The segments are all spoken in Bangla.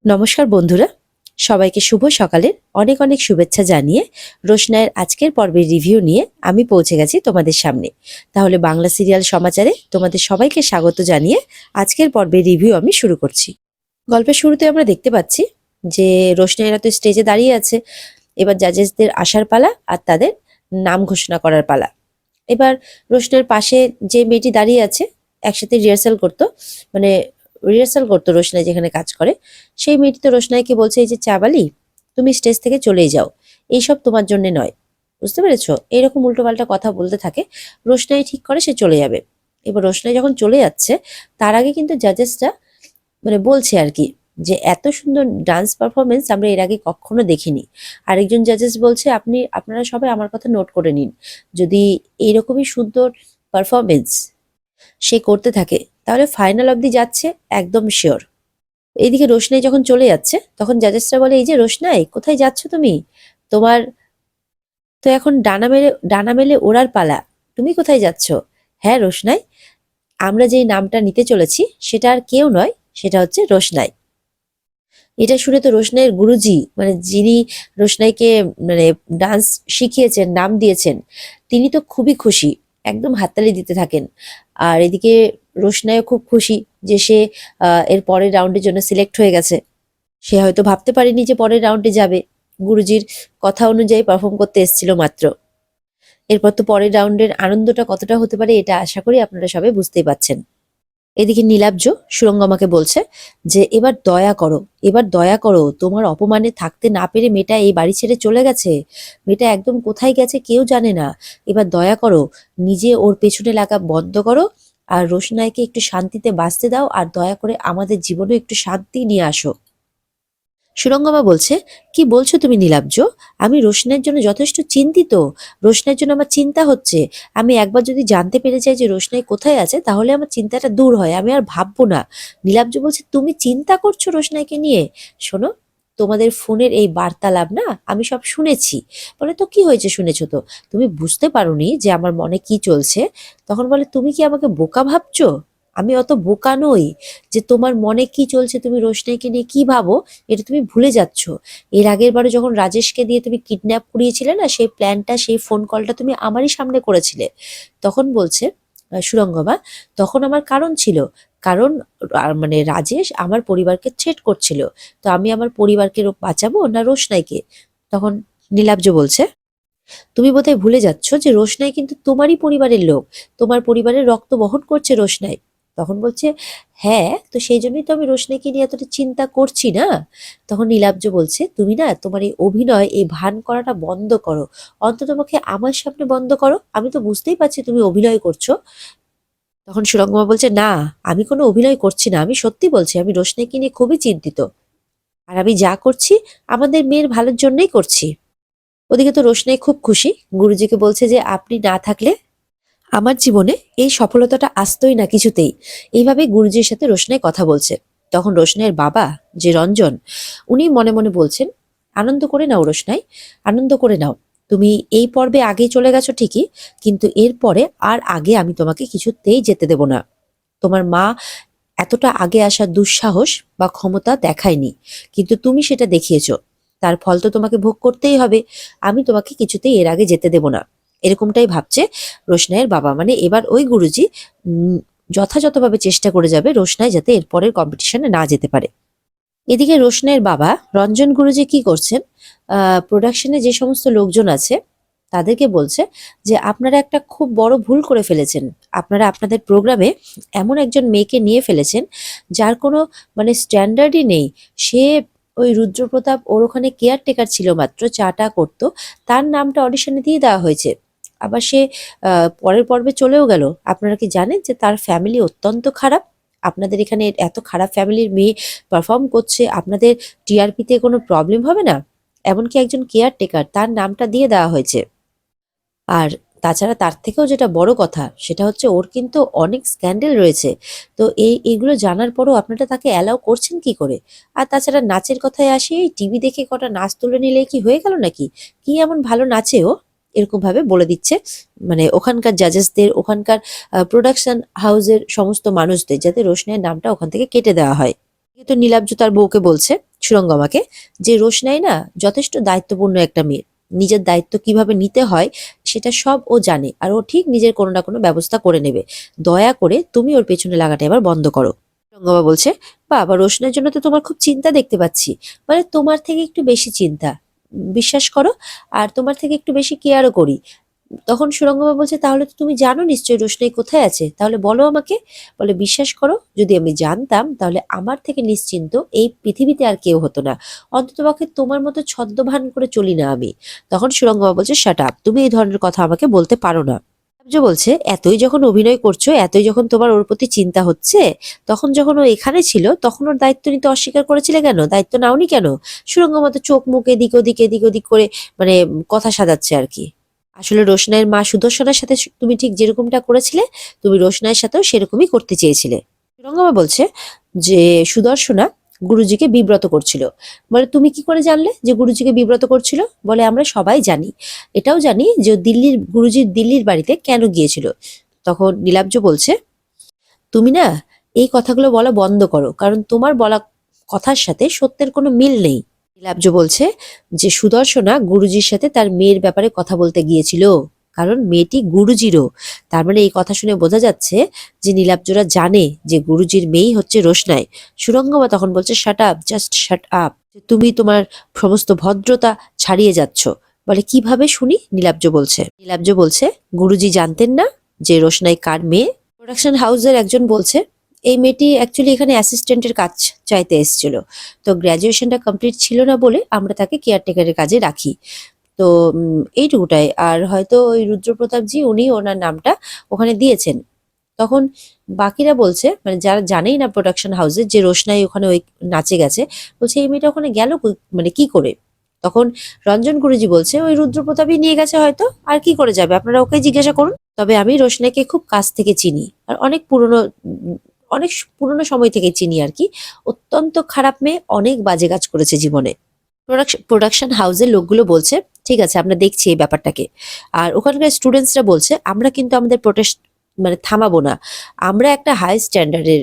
নমস্কার বন্ধুরা, সবাইকে শুভ সকালের অনেক অনেক শুভেচ্ছা জানিয়ে রোশনাইয়ের আজকের পর্বের রিভিউ নিয়ে আমি পৌঁছে গেছি তোমাদের সামনে। তাহলে বাংলা সিরিয়াল সমাচারে তোমাদের সবাইকে স্বাগত জানিয়ে আজকের পর্বের রিভিউ আমি শুরু করছি। গল্পের শুরুতে আমরা দেখতে পাচ্ছি যে রোশনাইরা তো স্টেজে দাঁড়িয়ে আছে। এবার জাজেসদের আসার পালা আর তাদের নাম ঘোষণা করার পালা। এবার রোশনাইয়ের পাশে যে মেয়েটি দাঁড়িয়ে আছে, একসাথে রিহার্সাল করতো রোশনাই যেখানে কাজ করে, সেই মেয়েটি তো রোশনাইকে বলছে, এই যে চাবালি, তুমি স্টেজ থেকে চলেই যাও, এইসব তোমার জন্য নয়, বুঝতে পেরেছো? এইরকম উল্টোপাল্টা কথা বলতে থাকে। রোশনাই ঠিক করে সে চলে যাবে। এবার রোশনাই যখন চলে যাচ্ছে, তার আগে কিন্তু জাজেসরা বলছে আর কি, যে এত সুন্দর ডান্স পারফরমেন্স আমরা এর আগে কখনো দেখিনি। আরেকজন জাজেস বলছে, আপনারা সবাই আমার কথা নোট করে নিন, যদি এইরকমই সুন্দর পারফরমেন্স সে করতে থাকে তাহলে ফাইনাল অবধি যাচ্ছে একদম শিওর। এইদিকে রোশনাই যখন চলে যাচ্ছে, তখন জাজেসরা বলে, এই যে রোশনাই, কোথায় যাচ্ছ তুমি? তোমার তো এখন ডানা মেলে ওড়ার পালা, তুমি কোথায় যাচ্ছ? হ্যাঁ রোশনাই, আমরা যেই নামটা নিতে চলেছি সেটা আর কেউ নয়, সেটা হচ্ছে রোশনাই। এটা শুনে তো রোশনাইয়ের গুরুজি, যিনি রোশনাইকে ডান্স শিখিয়েছেন, নাম দিয়েছেন, তিনি তো খুবই খুশি, একদম হাততালি দিতে থাকেন। আর এদিকে রোশনাইও খুব খুশি যে সে এর পরের রাউন্ডের জন্য সিলেক্ট হয়ে গেছে। সে হয়তো ভাবতে পারেনি যে পরের রাউন্ডে যাবে, গুরুজির কথা অনুযায়ী পারফর্ম করতে এসেছিল মাত্র। এরপর তো পরের রাউন্ডের আনন্দটা কতটা হতে পারে এটা আশা করি আপনারা সবাই বুঝতেই পাচ্ছেন। এদিকে নীলাব্জ সুরঙ্গমাকে বলছে যে এবার দয়া করো, এবার দয়া করো, তোমার অপমানে থাকতে না পেরে মেয়েটা এই বাড়ি ছেড়ে চলে গেছে, মেয়েটা একদম কোথায় গেছে কেউ জানে না, এবার দয়া করো, নিজে ওর পেছনে লাগা বন্ধ করো, আর রোশনাইকে একটু শান্তিতে বাঁচতে দাও, আর দয়া করে আমাদের জীবনে একটু শান্তি নিয়ে আসো। সুরঙ্গমা বলছে, কি বলছো তুমি নীলাব্জ? আমি রোশনাইয়ের জন্য যথেষ্ট চিন্তিত, রোশনাইয়ের জন্য আমার চিন্তা হচ্ছে। আমি একবার যদি জানতে পেরে যাই যে রোশনাই কোথায় আছে, তাহলে আমার চিন্তাটা দূর হয়, আমি আর ভাববো না। নীলাব্জ বলছে, তুমি চিন্তা করছো রোশনাইকে নিয়ে? শোনো, তোমাদের ফোনের এই বার্তালাপ না আমি সব শুনেছি। বলে, তো কি হয়েছে শুনেছো তো? তুমি বুঝতে পারোনি যে আমার মনে কি চলছে? তখন বলে, তুমি কি আমাকে বোকা ভাবছো? আমি অত বোকা নই যে তোমার মনে কি চলছে, তুমি রোশনাইকে নিয়ে কি ভাবো এটা তুমি ভুলে যাচ্ছ। এর আগের বারে যখন রাজেশকে দিয়ে তুমি কিডন্যাপ করিয়েছিলে না, সেই প্ল্যানটা, সেই ফোন কলটা তুমি আমারই সামনে করেছিলে। তখন বলছে সুরঙ্গমা, তখন আমার কারণ ছিল, কারণ রাজেশ আমার পরিবারকে থ্রেট করছিল, তো আমি আমার পরিবারকে বাঁচাবো না রোশনাইকে? তখন নীলাব্জ বলছে, তুমি বোধহয় ভুলে যাচ্ছ যে রোশনাই কিন্তু তোমারই পরিবারের লোক, তোমার পরিবারের রক্ত বহন করছে রোশনাই। তখন বলছে, হ্যাঁ, তো সেই জন্যই তো আমি রোশনাইকে নিয়ে এতটা চিন্তা করছি না। তখন নীলাব্জ বলছে, তুমি না তোমার এই অভিনয়, এই ভান করাটা বন্ধ করো, অন্ততপক্ষে আমার সামনে বন্ধ করো, আমি তো বুঝতেই পারছি তুমি অভিনয় করছো। তখন সুরঙ্গমা বলছে, না, আমি কোনো অভিনয় করছি না, আমি সত্যি বলছি, আমি রোশনাইকে নিয়ে খুবই চিন্তিত, আর আমি যা করছি আমাদের মেয়ের ভালোর জন্যই করছি। ওদিকে তো রোশনাই খুব খুশি, গুরুজিকে বলছে যে আপনি না থাকলে আমার জীবনে এই সফলতাটা আসতোই না কিছুতেই। এইভাবে গুরুজির সাথে রোশনাই কথা বলছে। তখন রোশনাইয়ের বাবা, যে রঞ্জন, উনি মনে মনে বলছেন, আনন্দ করে নাও রোশনাই, আনন্দ করে নাও, তুমি এই পর্বে আগেই চলে গেছো ঠিকই, কিন্তু এরপরে আর আগে আমি তোমাকে কিছুতেই যেতে দেব না। তোমার মা এতটা আগে আসার দুঃসাহস বা ক্ষমতা দেখায়নি, কিন্তু তুমি সেটা দেখিয়েছো, তার ফল তো তোমাকে ভোগ করতেই হবে। আমি তোমাকে কিছুতেই এর আগে যেতে দেব না। এরকমটাই ভাবছে রোশনাইয়ের বাবা। এবার ওই গুরুজি যথাযথভাবে চেষ্টা করে যাবে রোশনাই যাতে এর পরের কম্পিটিশনে না যেতে পারে। এদিকে রোশনাইয়ের বাবা রঞ্জন গুরুজি কি করছেন, প্রোডাকশনে যে সমস্ত লোকজন আছে তাদেরকে বলছে যে আপনারা একটা খুব বড় ভুল করে ফেলেছেন, আপনারা আপনাদের প্রোগ্রামে এমন একজন মেয়েকে নিয়ে ফেলেছেন যার কোনো স্ট্যান্ডার্ডই নেই। সে ওই রুদ্রপ্রতাপ ওর ওখানে কেয়ারটেকার ছিল, মাত্র চাটা করতো, তার নামটা অডিশনে দিয়ে দেওয়া হয়েছে। আবার সে পরের পর্বে চলেও গেল। আপনারা কি জানেন যে তার ফ্যামিলি অত্যন্ত খারাপ? আপনাদের এখানে এত খারাপ ফ্যামিলির মেয়ে পারফর্ম করছে, আপনাদের টিআরপিতে কোনো প্রবলেম হবে না? এমনকি একজন কেয়ারটেকার, তার নামটা দিয়ে দেওয়া হয়েছে। আর তাছাড়া তার থেকেও যেটা বড় কথা, সেটা হচ্ছে ওর কিন্তু অনেক স্ক্যান্ডেল রয়েছে। তো এইগুলো জানার পরও আপনারা তাকে অ্যালাউ করছেন কি করে? আর তাছাড়া নাচের কথায় আসি, এই টিভি দেখে কটা নাচ তুলে নিলে কি হয়ে গেল নাকি? কি এমন ভালো নাচে ও? এরকম ভাবে বলে দিচ্ছে ওখানকার জাজেসদের, ওখানকার প্রোডাকশন হাউসের সমস্ত মানুষদের, যাতে রোশনাইয়ের নামটা ওখান থেকে কেটে দেওয়া হয়। তো নীলাব্জ তার বউকে বলছে, সুরঙ্গমাকে যে রোশনাই না যথেষ্ট দায়িত্বপূর্ণ একটা মেয়ে, নিজের দায়িত্ব কিভাবে নিতে হয় সেটা সব ও জানে, আর ও ঠিক নিজের কোনো না কোনো ব্যবস্থা করে নেবে। দয়া করে তুমি ওর পেছনে লাগাটা এবার বন্ধ করো। সুরঙ্গমা বলছে, বাবা রোশনের জন্য তো তোমার খুব চিন্তা দেখতে পাচ্ছি, মানে তোমার থেকে একটু বেশি চিন্তা, বিশ্বাস করো, আর তোমার থেকে একটু বেশি কেয়ারও করি। তখন সুরঙ্গমা বলছে, তাহলে তো তুমি জানো নিশ্চয়ই রোশনাই কোথায় আছে, তাহলে বলো আমাকে। বলে, বিশ্বাস করো, যদি আমি জানতাম তাহলে আমার থেকে নিশ্চিন্ত এই পৃথিবীতে আর কেউ হতো না, অন্ততপক্ষে তোমার মতো ছদ্মভান করে চলি না আমি। তখন সুরঙ্গমা বলছে, শাট আপ, তুমি এই ধরনের কথা আমাকে বলতে পারো না। যে বলছে, এতই যখন অভিনয় করছো, এতই যখন তোমার ওর প্রতি চিন্তা হচ্ছে, তখন যখন ও এখানে ছিল তখন ওর দায়িত্ব নিতে অস্বীকার করেছিলে কেন, দায়িত্ব নাওনি কেন? সুরঙ্গমা তো চোখ মুখ এদিক ওদিক করে মানে কথা সাজাচ্ছে আর কি। আসলে রোশনাইয়ের মা সুদর্শনার সাথে তুমি ঠিক যেরকমটা করেছিলে, তুমি রোশনাইয়ের সাথেও সেরকমই করতে চেয়েছিলে। সুরঙ্গমা বলছে যে সুদর্শনা গুরুজিকে বিব্রত করছিল। বলে, তুমি কি করে জানলে যে গুরুজিকে বিব্রত করছিল? বলে, আমরা সবাই জানি, এটাও জানি যে গুরুজির দিল্লির বাড়িতে কেন গিয়েছিল। তখন নীলাব্জ বলছে, তুমি না এই কথাগুলো বলা বন্ধ করো, কারণ তোমার বলা কথার সাথে সত্যের কোনো মিল নেই। নীলাব্জ বলছে যে সুদর্শনা গুরুজির সাথে তার মেয়ের ব্যাপারে কথা বলতে গিয়েছিল, কারণ মেয়েটি গুরুজিরও। তার মানে এই কথা শুনে বোঝা যাচ্ছে যে নীলাব্জরা জানে যে গুরুজির মেয়েই হচ্ছে রোশনাই। সুরঙ্গমা তখন বলছে, shut up, just shut up, তুমি তোমার সমস্ত ভদ্রতা ছাড়িয়ে যাচ্ছ। বলে, কিভাবে শুনি? নীলাব্জ বলছে গুরুজি জানতেন না যে রোশনাই কার মেয়ে। প্রোডাকশন হাউসের একজন বলছে, এই মেয়েটি অ্যাকচুয়ালি এখানে অ্যাসিস্ট্যান্টের কাজ চাইতে এসেছিল, তো গ্র্যাজুয়েশনটা কমপ্লিট ছিল না বলে আমরা তাকে কেয়ারটেকারের কাজে রাখি। তো এইটুকুটাই, আর হয়তো ওই রুদ্রপ্রতাপ জি উনি ওনার নামটা ওখানে দিয়েছেন। তখন বাকিরা বলছে, মানে যারা জানেই না প্রোডাকশন হাউসে, যে রোশনাই ওখানে ওই নাচে গেছে, বলছে এই মেয়েটা ওখানে গেল মানে কি করে? তখন রঞ্জন গুরুজি বলছে, ওই রুদ্রপ্রতাপই নিয়ে গেছে হয়তো, আর কি করে যাবে, আপনারা ওকে জিজ্ঞাসা করুন। তবে আমি রোশনাইকে খুব কাছ থেকে চিনি, আর অনেক পুরনো সময় থেকে চিনি আর কি। অত্যন্ত খারাপ মেয়ে, অনেক বাজে কাজ করেছে জীবনে। প্রোডাকশন হাউসের লোকগুলো বলছে, ঠিক আছে আমরা দেখছি এই ব্যাপারটাকে। আর ওখানকার স্টুডেন্টসরা বলছে, আমরা কিন্তু আমাদের প্রোটেস্ট মানে থামাবো না, আমরা একটা হাই স্ট্যান্ডার্ডের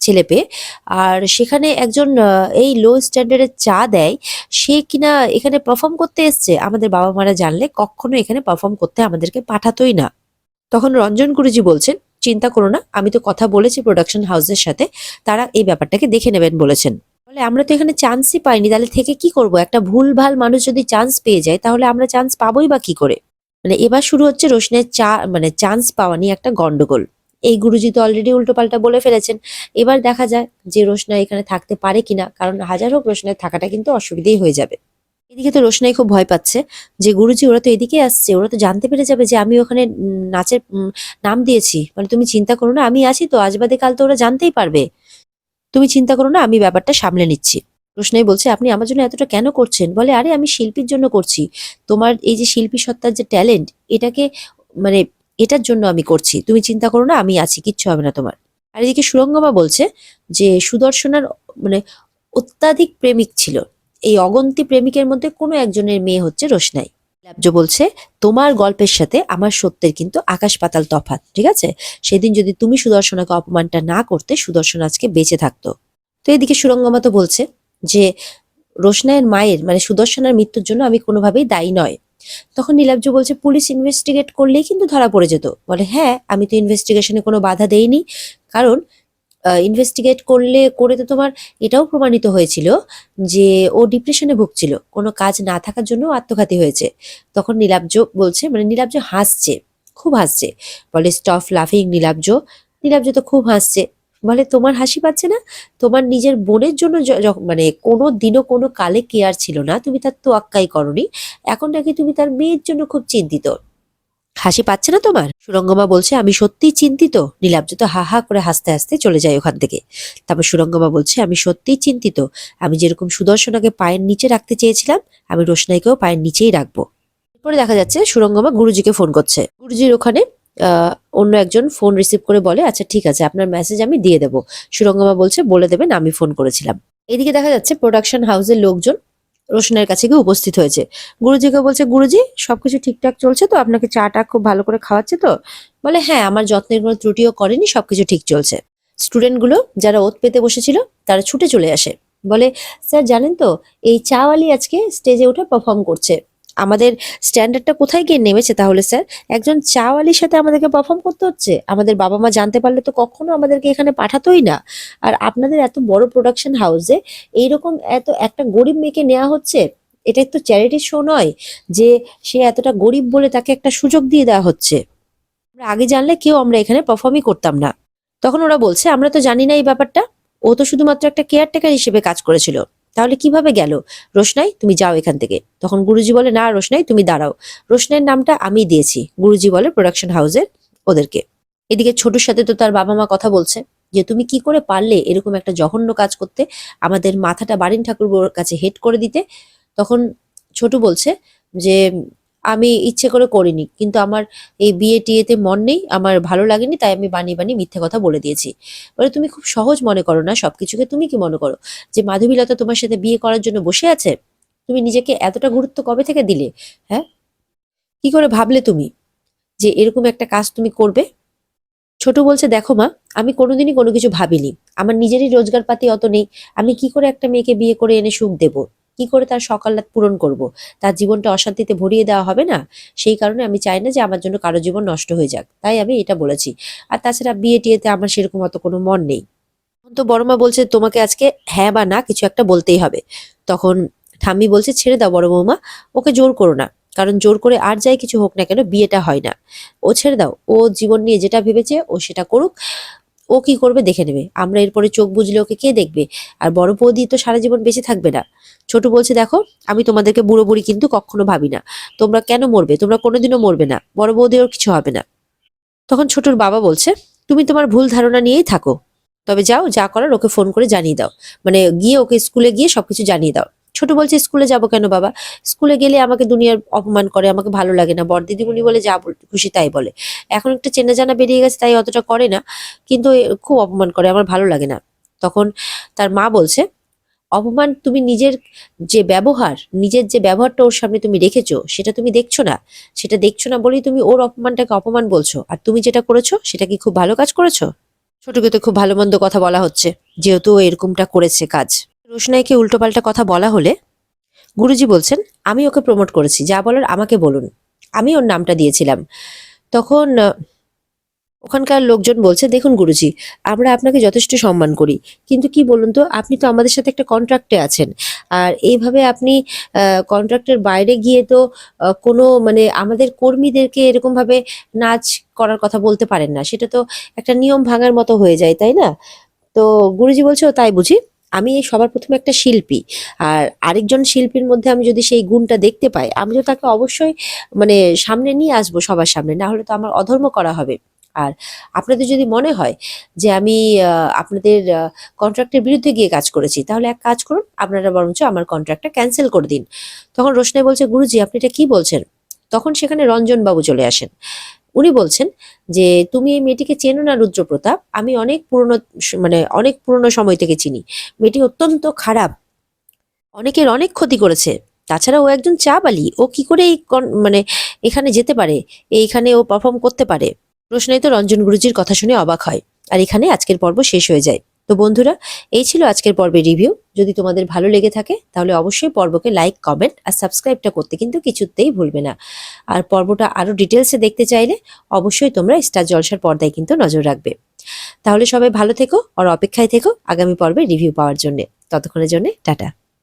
ছেলে পেয়ে, আর সেখানে একজন এই লো স্ট্যান্ডার্ডের চা দেয়, সে কিনা এখানে পারফর্ম করতে এসছে, আমাদের বাবা মারা জানলে কখনো এখানে পারফর্ম করতে আমাদেরকে পাঠাতোই না। তখন রঞ্জন গুরুজি বলছেন, চিন্তা করো না, আমি তো কথা বলেছি প্রোডাকশন হাউসের সাথে, তারা এই ব্যাপারটাকে দেখে নেবেন বলেছেন। বলে, আমরা তো এখানে চান্সই পাইনি, তাহলে থেকে কি করব? একটা ভুলভাল মানুষ যদি চান্স পেয়ে যায় তাহলে আমরা চান্স পাবোই বা কি করে? মানে এবার শুরু হচ্ছে রোশনের মানে চান্স পাওয়া নিয়ে একটা গন্ডগোল। এই গুরুজি তো অলরেডি উল্টোপাল্টা বলে ফেলেছেন, এবার দেখা যায় যে রোশনা এখানে থাকতে পারে কিনা, কারণ হাজার হোক রোশনের থাকাটা কিন্তু অসুবিধেই হয়ে যাবে। এদিকে তো রোশনাই খুব ভয় পাচ্ছে যে গুরুজি ওরা তো এদিকে আসছে, ওরা তো জানতে পেরে যাবে যে আমি ওখানে নাচের নাম দিয়েছি। মানে তুমি চিন্তা করো না, আমি আছি তো, আজ বাদে কাল তো ওরা জানতেই পারবে, তুমি চিন্তা করো না, আমি ব্যাপারটা সামলে নিচ্ছি। রোশনাই বলছে, আপনি আমার জন্য এতটা কেন করছেন? বলে, আরে আমি শিল্পীর জন্য করছি, তোমার এই যে শিল্পী সত্তার যে ট্যালেন্ট, এটাকে মানে এটার জন্য আমি করছি, তুমি চিন্তা করো না, আমি আছি, কিচ্ছু হবে না তোমার। আর এদিকে সুরঙ্গমা বলছে যে সুদর্শনার মানে অত্যাধিক প্রেমিক ছিল, এই অগন্তি প্রেমিকের মধ্যে কোনো একজনের মেয়ে হচ্ছে রোশনাই। লাবজ বলছে, তোমার গল্পের সাথে আমার সত্যের কিন্তু আকাশ পাতাল তফাৎ, ঠিক আছে? সেদিন যদি তুমি সুদর্শনাকে অপমানটা না করতে, সুদর্শন আজকে বেঁচে থাকতো। তো এদিকে সুরঙ্গমা তো বলছে যে রোশনাইয়ের মায়ের মানে সুদর্শনার মৃত্যুর জন্য আমি কোনোভাবেই দায়ী নয়। তখন নীলাব্জ বলছে, পুলিশ ইনভেস্টিগেট করলেই কিন্তু ধরা পড়ে যেত। বলে, হ্যাঁ, আমি তো ইনভেস্টিগেশনে কোনো বাধা দেইনি, কারণ ইনভেস্টিগেট করে তো তোমার এটাও প্রমাণিত হয়েছিল যে ও ডিপ্রেশনে ভুগছিল, কোনো কাজ না থাকার জন্য আত্মঘাতী হয়েছে। তখন নীলাব্জ বলছে, মানে নীলাব্জ হাসছে, খুব হাসছে। বলে, স্টপ লাফিং নীলাব্জ। নীলাব্জ তো খুব হাসছে। বলে, তোমার হাসি পাচ্ছে না? তোমার নিজের বোনের জন্য মানে কোনো দিনও কোনো কালে কেয়ার ছিল না, তুমি তার তোয়াক্কাই করনি, এখন নাকি তুমি তার মেয়ের জন্য খুব চিন্তিত, হাসি পাচ্ছে না তোমার? সুরঙ্গমা বলছে, আমি সত্যিই চিন্তিত। নীলাব্জ তো হা হা করে হাসতে হাসতে চলে যায় ওখান থেকে। তারপর সুরঙ্গমা বলছে, আমি সত্যিই চিন্তিত, আমি যেরকম সুদর্শনাকে পায়ের নিচে রাখতে চেয়েছিলাম, আমি রোশনাইকেও পায়ের নিচেই রাখবো। এরপরে দেখা যাচ্ছে সুরঙ্গমা গুরুজিকে ফোন করছে। গুরুজির ওখানে অন্য একজন ফোন রিসিভ করে বলে, আচ্ছা ঠিক আছে, আপনার মেসেজ আমি দিয়ে দেবো। সুরঙ্গমা বলছে, বলে দেবেন আমি ফোন করেছিলাম। এদিকে দেখা যাচ্ছে প্রোডাকশন হাউসের লোকজন রোশনের কাছে গিয়ে উপস্থিত হয়েছে। গুরুজিকে বলছে, গুরুজি সবকিছু ঠিকঠাক চলছে তো? আপনাকে চাটা খুব ভালো করে খাওয়াচ্ছে তো? বলে, হ্যাঁ, আমার যত্নের কোনো ত্রুটিও করেনি, সবকিছু ঠিক চলছে। স্টুডেন্টগুলো যারা ওত পেতে বসেছিল তারা ছুটে চলে আসে। বলে, স্যার জানেন তো, এই চাওয়ালি আজকে স্টেজে উঠে পারফর্ম করছে। আমাদের স্ট্যান্ডার্ডটা কোথায় গিয়ে নেমেছে তাহলে স্যার? একজন চাওয়ালির সাথে আমাদেরকে পারফর্ম করতে হচ্ছে। আমাদের বাবা মা জানতে পারলে তো কখনো আমাদেরকে এখানে পাঠাতোই না। আর আপনাদের এত বড় প্রোডাকশন হাউসে এইরকম এত একটা গরিব মেয়েকে নেওয়া হচ্ছে, এটা তো চ্যারিটি শো নয় যে সে এতটা গরিব বলে তাকে একটা সুযোগ দিয়ে দেওয়া হচ্ছে। আমরা আগে জানলে কেউ আমরা এখানে পারফর্মই করতাম না। তখন ওরা বলছে, আমরা তো জানি না এই ব্যাপারটা, ও তো শুধুমাত্র একটা কেয়ারটেকার হিসেবে কাজ করেছিল, তাহলে কিভাবে গেল? রোশনাই, তুমি যাও এখান থেকে। তখন গুরুজি বলে, না রোশনাই তুমি দাঁড়াও, রোশনাইয়ের নামটা আমি দিয়েছি, গুরুজি বলে প্রোডাকশন হাউসের ওদেরকে। এদিকে ছোটুর সাথে তো তার বাবা মা কথা বলছে যে তুমি কি করে পারলে এরকম একটা জঘন্য কাজ করতে, আমাদের মাথাটা বারিন ঠাকুর কাছে হেড করে দিতে। তখন ছোটু বলছে যে আমি ইচ্ছে করে করিনি, কিন্তু আমার এই বিয়ে টিয়েতে মন নেই, আমার ভালো লাগেনি, তাই আমি বানিয়ে বানিয়ে মিথ্যে কথা বলে দিয়েছি। বলে, তুমি খুব সহজ মনে করো না সবকিছুকে? তুমি কি মনে করো যে মাধবীলতা তোমার সাথে বিয়ে করার জন্য বসে আছে? তুমি নিজেকে এতটা গুরুত্ব কবে থেকে দিলে? হ্যাঁ, কি করে ভাবলে তুমি যে এরকম একটা কাজ তুমি করবে? ছোট বলছে, দেখো মা, আমি কোনোদিনই কোনো কিছু ভাবিনি, আমার নিজেরই রোজগার পাতি অত নেই, আমি কি করে একটা মেয়েকে বিয়ে করে এনে সুখ দেব, কি করে তার সকালাত পূরণ করব, তার জীবনটা অশান্তিতে ভরিয়ে দেওয়া হবে না? সেই কারণে আমি চাই না যে আমার জন্য কারো জীবন নষ্ট হয়ে যাক, তাই আমি এটা বলেছি। আর তাছাড়া বিয়ে টিয়েতে আমার সেরকম অত কোনো মন নেই। তখন তো বড় মা বলছে, তোমাকে আজকে হ্যাঁ বা না কিছু একটা বলতেই হবে। তখন ঠাম্মি বলছে, ছেড়ে দাও বড় বৌমা, ওকে জোর করো না, কারণ জোর করে আর যাই কিছু হোক না কেন বিয়েটা হয় না। ও ছেড়ে দাও, ও জীবন নিয়ে যেটা ভেবেছে ও সেটা করুক, ও কি করবে দেখে নেবে, আমরা এরপরে চোখ বুঝলে ওকে কে দেখবে? আর বড় বৌদি তো সারা জীবন বেঁচে থাকবে না। ছোট বলছে, দেখো, আমি তোমাদেরকে বুড়ো বুড়ি কিন্তু কখনো ভাবি না, তোমরা কেন মরবে? তোমরা কোনোদিনও মরবে না, বড় বৌদি ওর কিছু হবে না। তখন ছোটর বাবা বলছে, তুমি তোমার ভুল ধারণা নিয়েই থাকো, তবে যাও, যা করার ওকে ফোন করে জানিয়ে দাও, মানে গিয়ে ওকে স্কুলে গিয়ে সবকিছু জানিয়ে দাও। ছোট বলছে, স্কুলে যাব কেন বাবা? স্কুলে গেলে আমাকে দুনিয়ার অপমান করে, আমাকে ভালো লাগে না, বড় দিদিমণি বলে যা খুশি তাই বলে। এখন একটা চেনা জানা বেরিয়ে গেছে তাই অতটা করে না, কিন্তু খুব অপমান করে, আমার ভালো লাগে না। তখন তার মা বলছে, অপমান তুমি নিজের যে ব্যবহার, নিজের যে ব্যবহারটা ওর সামনে তুমি রেখেছো সেটা তুমি দেখছো না, সেটা দেখছো না বলেই তুমি ওর অপমানটাকে অপমান বলছো। আর তুমি যেটা করেছো সেটা কি খুব ভালো কাজ করেছো? ছোটকে তো খুব ভালো মন্দ কথা বলা হচ্ছে, যেহেতু ও এরকমটা করেছে কাজ। রোশনাইকে উল্টোপাল্টা কথা বলা হলে গুরুজি বলছেন, আমি ওকে প্রমোট করেছি, যা বলার আমাকে বলুন, আমি ওর নামটা দিয়েছিলাম। তখন ওখানকার লোকজন বলছে, দেখুন গুরুজি, আমরা আপনাকে যথেষ্ট সম্মান করি, কিন্তু কি বলুন তো, আপনি তো আমাদের সাথে একটা কন্ট্রাক্টে আছেন, আর এইভাবে আপনি কন্ট্রাক্টের বাইরে গিয়ে তো কোনো মানে আমাদের কর্মীদেরকে এরকম ভাবে নাচ করার কথা বলতে পারেন না, সেটা তো একটা নিয়ম ভাঙার মতো হয়ে যায়, তাই না? তো গুরুজি বলছে, ও তাই বুঝি? আমি এই সবার প্রথমে একটা শিল্পী, আর আরেকজন শিল্পীর মধ্যে আমি যদি সেই গুণটা দেখতে পাই, আমি তো তাকে অবশ্যই মানে সামনে নিয়ে আসবো সবার সামনে, না হলে তো আমার অধর্ম করা হবে। আর আপনাদের যদি মনে হয় যে আমি আপনাদের কন্ট্রাক্টের বিরুদ্ধে গিয়ে কাজ করেছি, তাহলে এক কাজ করুন, আপনারা বরঞ্চ আমার কন্ট্রাক্টটা ক্যান্সেল করে দিন। তখন রোশনাই বলছে, গুরুজি আপনি এটা কি বলছেন? তখন সেখানে রঞ্জন বাবু চলে আসেন। উনি বলছেন যে তুমি এই মেয়েটিকে চেনো না রুদ্রপ্রতাপ, আমি অনেক পুরনো মানে অনেক পুরনো সময় থেকে চিনি, মেয়েটি অত্যন্ত খারাপ, অনেকের অনেক ক্ষতি করেছে, তাছাড়া ও একজন চাবালি, ও কি করে এই মানে এখানে যেতে পারে, এইখানে ও পারফর্ম করতে পারে? রোশনাই তো রঞ্জন গুরুজির কথা শুনে অবাক হয়। আর এখানে আজকের পর্ব শেষ হয়ে যায়। তো বন্ধুরা, এই ছিল আজকের পর্বের রিভিউ। যদি তোমাদের ভালো লেগে থাকে তাহলে অবশ্যই পর্বকে লাইক, কমেন্ট আর সাবস্ক্রাইবটা করতে কিন্তু কিছুতেই ভুলবে না। আর পর্বটা আরো ডিটেলসে দেখতে চাইলে অবশ্যই তোমরা স্টার জলসার পর্দায় কিন্তু নজর রাখবে। তাহলে সবাই ভালো থেকো আর অপেক্ষায় থেকো আগামী পর্বে রিভিউ পাওয়ার জন্য। ততক্ষণের জন্য টাটা।